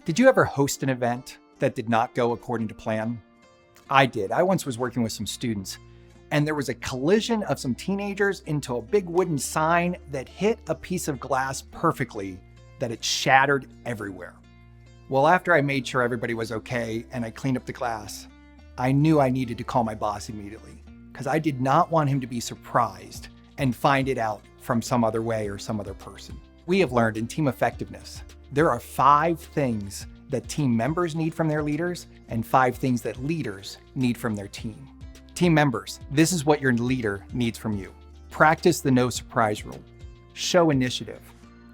Did you ever host an event that did not go according to plan? I did. I once was working with some students, and there was a collision of some teenagers into a big wooden sign that hit a piece of glass perfectly, that it shattered everywhere. Well, after I made sure everybody was okay and I cleaned up the glass, I knew I needed to call my boss immediately because I did not want him to be surprised and find it out from some other way or some other person. We have learned in team effectiveness, there are 5 things that team members need from their leaders and 5 things that leaders need from their team. Team members, this is what your leader needs from you. Practice the no surprise rule. Show initiative.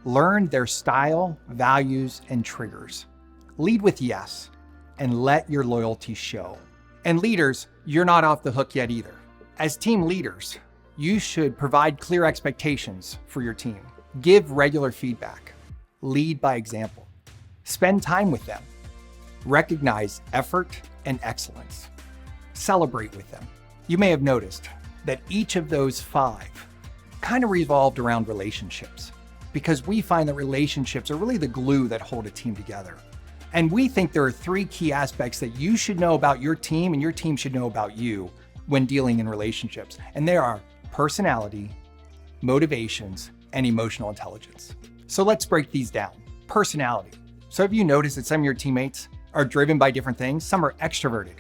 Learn their style, values, and triggers. Lead with yes, and let your loyalty show. And leaders, you're not off the hook yet either. As team leaders, you should provide clear expectations for your team. Give regular feedback. Lead by example. Spend time with them. Recognize effort and excellence. Celebrate with them. You may have noticed that each of those 5 kind of revolved around relationships, because we find that relationships are really the glue that hold a team together. And we think there are 3 key aspects that you should know about your team and your team should know about you when dealing in relationships. And they are personality, motivations, and emotional intelligence. So let's break these down. Personality. So have you noticed that some of your teammates are driven by different things? Some are extroverted,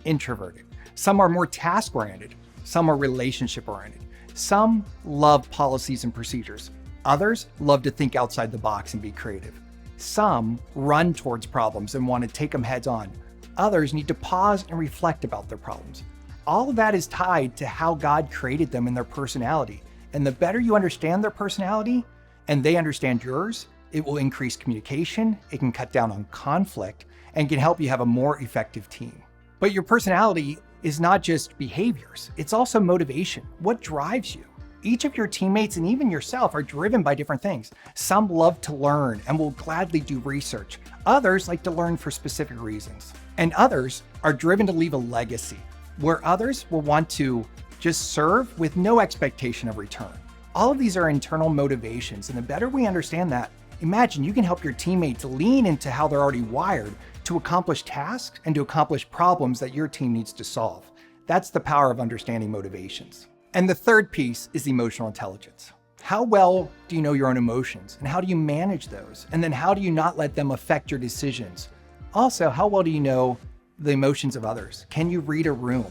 introverted. Some are more task-oriented. Some are relationship-oriented. Some love policies and procedures. Others love to think outside the box and be creative. Some run towards problems and want to take them heads on. Others need to pause and reflect about their problems. All of that is tied to how God created them and their personality. And the better you understand their personality and they understand yours, it will increase communication, it can cut down on conflict, and can help you have a more effective team. But your personality is not just behaviors, it's also motivation. What drives you? Each of your teammates and even yourself are driven by different things. Some love to learn and will gladly do research. Others like to learn for specific reasons. And others are driven to leave a legacy, where others will want to just serve with no expectation of return. All of these are internal motivations, and the better we understand that, imagine you can help your teammates lean into how they're already wired to accomplish tasks and to accomplish problems that your team needs to solve. That's the power of understanding motivations. And the third piece is emotional intelligence. How well do you know your own emotions, and how do you manage those? And then how do you not let them affect your decisions? Also, how well do you know the emotions of others? Can you read a room?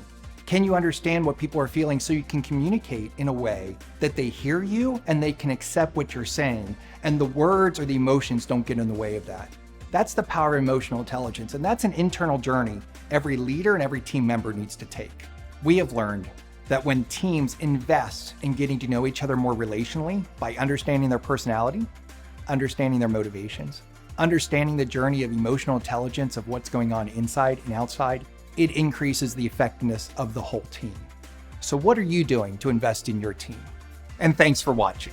Can you understand what people are feeling so you can communicate in a way that they hear you and they can accept what you're saying, and the words or the emotions don't get in the way of that? That's the power of emotional intelligence, and that's an internal journey every leader and every team member needs to take. We have learned that when teams invest in getting to know each other more relationally by understanding their personality, understanding their motivations, understanding the journey of emotional intelligence of what's going on inside and outside, it increases the effectiveness of the whole team. So what are you doing to invest in your team? And thanks for watching.